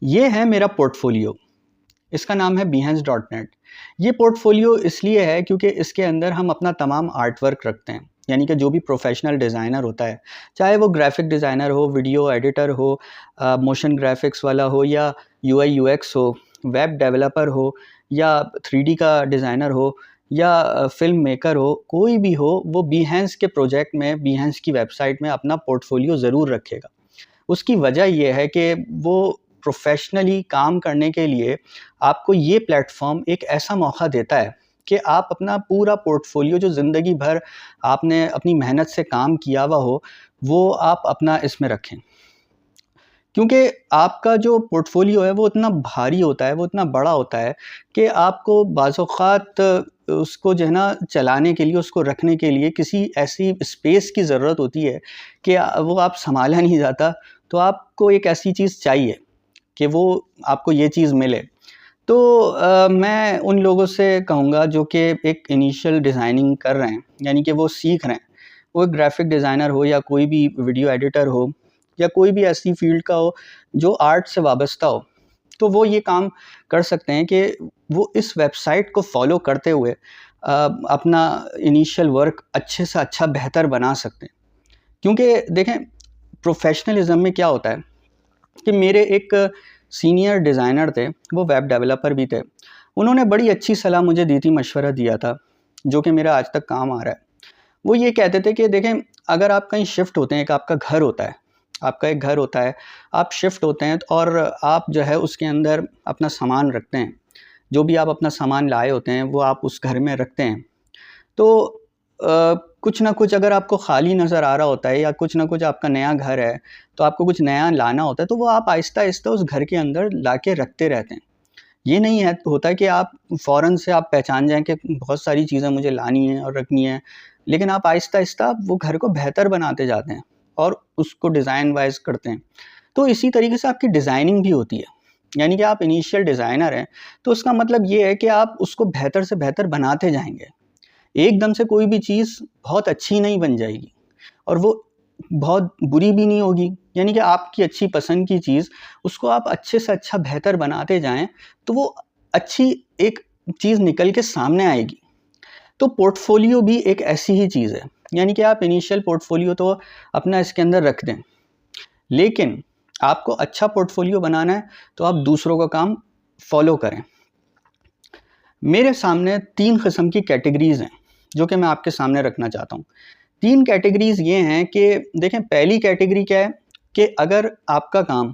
ये है मेरा पोर्टफोलियो। इसका नाम है behance.net। ये पोर्टफोलियो इसलिए है क्योंकि इसके अंदर हम अपना तमाम आर्ट वर्क रखते हैं। यानी कि जो भी प्रोफेशनल डिज़ाइनर होता है, चाहे वो ग्राफिक डिज़ाइनर हो, वीडियो एडिटर हो, मोशन ग्राफिक्स वाला हो, या यूआई यूएक्स हो, वेब डेवलपर हो, या 3D का डिज़ाइनर हो, या फ़िल्म मेकर हो, कोई भी हो, वो behance के प्रोजेक्ट में, behance की वेबसाइट में अपना पोर्टफोलियो ज़रूर रखेगा। उसकी वजह ये है कि वो प्रोफेशनली काम करने के लिए आपको ये प्लेटफॉर्म एक ऐसा मौका देता है कि आप अपना पूरा पोर्टफोलियो जो ज़िंदगी भर आपने अपनी मेहनत से काम किया हुआ हो, वो आप अपना इसमें रखें। क्योंकि आपका जो पोर्टफोलियो है वो इतना भारी होता है, वो इतना बड़ा होता है कि आपको बाज़-औक़ात उसको जो है ना चलाने के लिए, उसको रखने के लिए किसी ऐसी स्पेस की ज़रूरत होती है कि वो आप सँभाला नहीं जाता। तो आपको एक ऐसी चीज़ चाहिए कि वो आपको ये चीज़ मिले। तो मैं उन लोगों से कहूँगा जो कि एक इनिशियल डिज़ाइनिंग कर रहे हैं, यानी कि वो सीख रहे हैं। वो एक ग्राफ़िक डिज़ाइनर हो, या कोई भी वीडियो एडिटर हो, या कोई भी ऐसी फ़ील्ड का हो जो आर्ट से वाबस्ता हो, तो वो ये काम कर सकते हैं कि वो इस वेबसाइट को फ़ॉलो करते हुए अपना इनिशियल वर्क अच्छे से अच्छा बेहतर बना सकते हैं। क्योंकि देखें, प्रोफ़ेशनलिज़्म में क्या होता है कि मेरे एक सीनियर डिज़ाइनर थे, वो वेब डेवलपर भी थे। उन्होंने बड़ी अच्छी सलाह मुझे दी थी, मशवरा दिया था, जो कि मेरा आज तक काम आ रहा है। वो ये कहते थे कि देखें, अगर आप कहीं शिफ्ट होते हैं, एक आपका घर होता है, आपका एक घर होता है, आप शिफ्ट होते हैं और आप जो है उसके अंदर अपना सामान रखते हैं। जो भी आप अपना सामान लाए होते हैं, वो आप उस घर में रखते हैं। तो कुछ ना कुछ अगर आपको खाली नज़र आ रहा होता है, या कुछ ना कुछ आपका नया घर है, तो आपको कुछ नया लाना होता है, तो वो आप आहिस्ता-आहिस्ता उस घर के अंदर लाके रखते रहते हैं। ये नहीं है होता है कि आप फ़ौरन से आप पहचान जाएँ कि बहुत सारी चीज़ें मुझे लानी है और रखनी है, लेकिन आप आहिस्ता-आहिस्ता वो घर को बेहतर बनाते जाते हैं और उसको डिज़ाइन वाइज़ करते हैं। तो इसी तरीके से आपकी डिज़ाइनिंग भी होती है। यानी कि आप इनिशियल डिज़ाइनर हैं, तो उसका मतलब ये है कि आप उसको बेहतर से बेहतर बनाते जाएँगे। एकदम से कोई भी चीज़ बहुत अच्छी नहीं बन जाएगी, और वो बहुत बुरी भी नहीं होगी। यानी कि आपकी अच्छी पसंद की चीज़, उसको आप अच्छे से अच्छा बेहतर बनाते जाएँ, तो वो अच्छी एक चीज़ निकल के सामने आएगी। तो पोर्टफोलियो भी एक ऐसी ही चीज़ है। यानी कि आप इनिशियल पोर्टफोलियो तो अपना इसके अंदर रख दें, लेकिन आपको अच्छा पोर्टफोलियो बनाना है, तो आप दूसरों का काम फ़ॉलो करें। मेरे सामने 3 किस्म की कैटेगरीज़ हैं, जो कि मैं आपके सामने रखना चाहता हूँ। 3 कैटेगरीज़ ये हैं कि देखें, पहली कैटेगरी क्या है कि अगर आपका काम,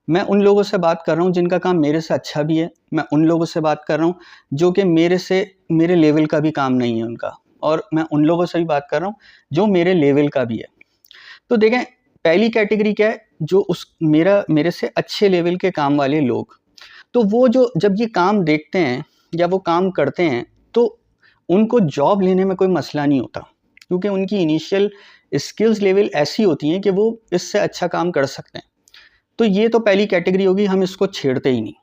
मैं उन लोगों से बात कर रहा हूँ जिनका काम मेरे से अच्छा भी है, मैं उन लोगों से बात कर रहा हूँ जो कि मेरे लेवल का भी काम नहीं है उनका, और मैं उन लोगों से भी बात कर रहा हूँ जो मेरे लेवल का भी है। तो देखें, पहली कैटेगरी क्या है, जो मेरे से अच्छे लेवल के काम वाले लोग। तो वो जो जब ये काम देखते हैं या वो काम करते हैं, तो उनको जॉब लेने में कोई मसला नहीं होता, क्योंकि उनकी इनिशियल स्किल्स लेवल ऐसी होती हैं कि वो इससे अच्छा काम कर सकते हैं। तो ये तो पहली कैटेगरी होगी, हम इसको छेड़ते ही नहीं।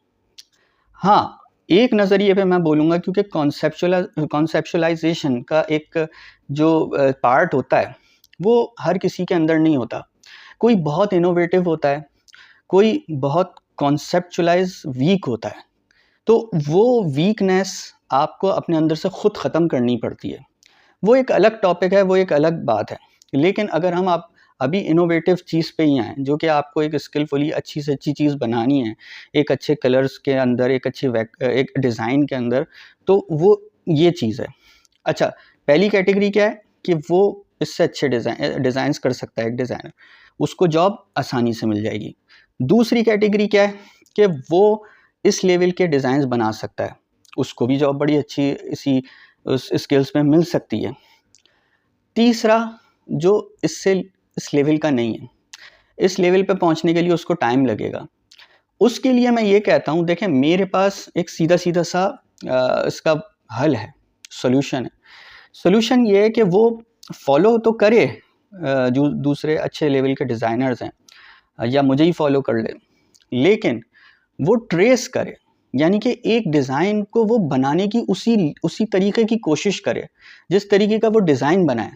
हाँ, एक नज़रिए पे मैं बोलूँगा, क्योंकि कॉन्सेप्चुअलाइज़ेशन का एक जो पार्ट होता है, वो हर किसी के अंदर नहीं होता। कोई बहुत इनोवेटिव होता है, कोई बहुत कॉन्सेप्चुअलाइज़ वीक होता है। तो वो वीकनेस आपको अपने अंदर से खुद ख़त्म करनी पड़ती है। वो एक अलग टॉपिक है, वो एक अलग बात है। लेकिन अगर हम आप अभी इनोवेटिव चीज़ पे ही आएँ, जो कि आपको एक स्किलफुली अच्छी से अच्छी चीज़ बनानी है, एक अच्छे कलर्स के अंदर, एक डिज़ाइन के अंदर, तो वो ये चीज़ है। अच्छा, पहली कैटेगरी क्या है कि वो इससे अच्छे डिज़ाइन्स कर सकता है एक डिज़ाइनर, उसको जॉब आसानी से मिल जाएगी। दूसरी कैटेगरी क्या है कि वो इस लेवल के डिज़ाइन्स बना सकता है, उसको भी जॉब बड़ी अच्छी इसी उस स्किल्स में मिल सकती है। तीसरा, जो इस लेवल का नहीं है, इस लेवल पे पहुंचने के लिए उसको टाइम लगेगा। उसके लिए मैं ये कहता हूँ, देखें, मेरे पास एक सीधा-सीधा सा इसका हल है, सॉल्यूशन है। सॉल्यूशन ये है कि वो फ़ॉलो तो करे जो दूसरे अच्छे लेवल के डिज़ाइनर्स हैं, या मुझे ही फ़ॉलो कर ले, लेकिन वो ट्रेस करे। यानी कि एक डिज़ाइन को वो बनाने की उसी तरीके की कोशिश करे, जिस तरीके का वो डिज़ाइन बनाए।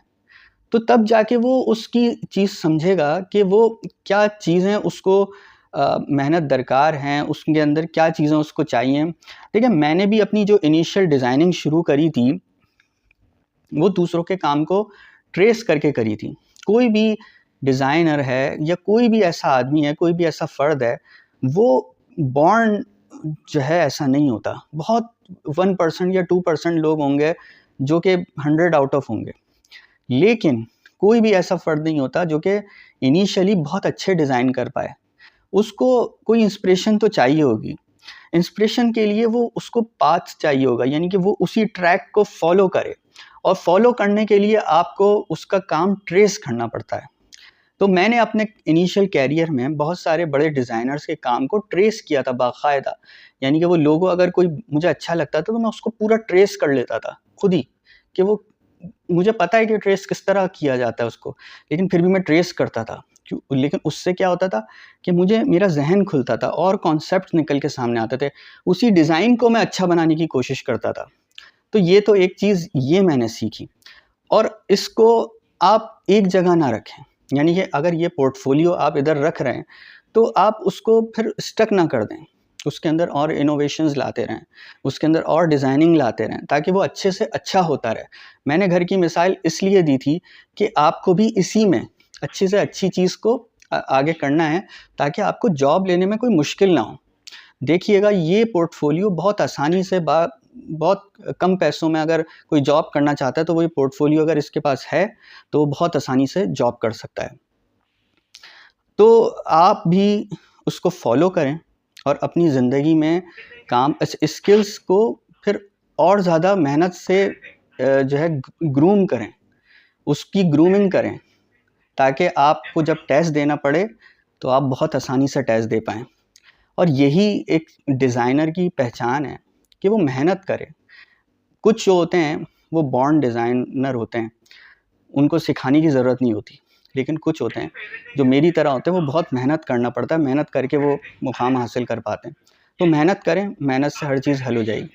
तो तब जाके वो उसकी चीज़ समझेगा कि वो क्या चीज़ें उसको मेहनत दरकार हैं, उसके अंदर क्या चीज़ें उसको चाहिए। देखिए, मैंने भी अपनी जो इनिशियल डिज़ाइनिंग शुरू करी थी, वो दूसरों के काम को ट्रेस करके करी थी। कोई भी डिज़ाइनर है या कोई भी ऐसा आदमी है, कोई भी ऐसा फ़र्द है, वो बॉर्न जो है ऐसा नहीं होता। बहुत 1% या 2% लोग होंगे जो कि 100 आउट ऑफ होंगे। लेकिन कोई भी ऐसा फ़र्द नहीं होता जो कि इनिशियली बहुत अच्छे डिज़ाइन कर पाए। उसको कोई इंस्पिरेशन तो चाहिए होगी। इंस्पिरेशन के लिए वो उसको पाथ चाहिए होगा, यानी कि वो उसी ट्रैक को फ़ॉलो करे, और फ़ॉलो करने के लिए आपको उसका काम ट्रेस करना पड़ता है। तो मैंने अपने इनिशियल कैरियर में बहुत सारे बड़े डिज़ाइनर्स के काम को ट्रेस किया था बाकायदा। यानी कि वो लोगो अगर कोई मुझे अच्छा लगता था तो मैं उसको पूरा ट्रेस कर लेता था खुद ही, कि वो मुझे पता है कि ट्रेस किस तरह किया जाता है उसको, लेकिन फिर भी मैं ट्रेस करता था। क्यों? लेकिन उससे क्या होता था कि मुझे मेरा ज़हन खुलता था और कॉन्सेप्ट निकल के सामने आते थे। उसी डिज़ाइन को मैं अच्छा बनाने की कोशिश करता था। तो ये तो एक चीज़ ये मैंने सीखी, और इसको आप एक जगह ना रखें। यानी कि अगर ये पोर्टफोलियो आप इधर रख रहे हैं, तो आप उसको फिर स्टक ना कर दें। उसके अंदर और इनोवेशंस लाते रहें, उसके अंदर और डिज़ाइनिंग लाते रहें, ताकि वो अच्छे से अच्छा होता रहे। मैंने घर की मिसाल इसलिए दी थी कि आपको भी इसी में अच्छी से अच्छी चीज़ को आगे करना है, ताकि आपको जॉब लेने में कोई मुश्किल ना हो। देखिएगा, ये पोर्टफोलियो बहुत आसानी से बहुत कम पैसों में अगर कोई जॉब करना चाहता है, तो वो ये पोर्टफोलियो अगर इसके पास है, तो वो बहुत आसानी से जॉब कर सकता है। तो आप भी उसको फ़ॉलो करें और अपनी ज़िंदगी में काम स्किल्स को फिर और ज़्यादा मेहनत से जो है ग्रूम करें, उसकी ग्रूमिंग करें, ताकि आपको जब टेस्ट देना पड़े, तो आप बहुत आसानी से टेस्ट दे पाएँ। और यही एक डिज़ाइनर की पहचान है कि वो मेहनत करे। कुछ जो होते हैं वो बॉर्न डिज़ाइनर होते हैं, उनको सिखाने की ज़रूरत नहीं होती। लेकिन कुछ होते हैं जो मेरी तरह होते हैं, वो बहुत मेहनत करना पड़ता है, मेहनत करके वो मुक़ाम हासिल कर पाते हैं। तो मेहनत करें, मेहनत से हर चीज़ हल हो जाएगी।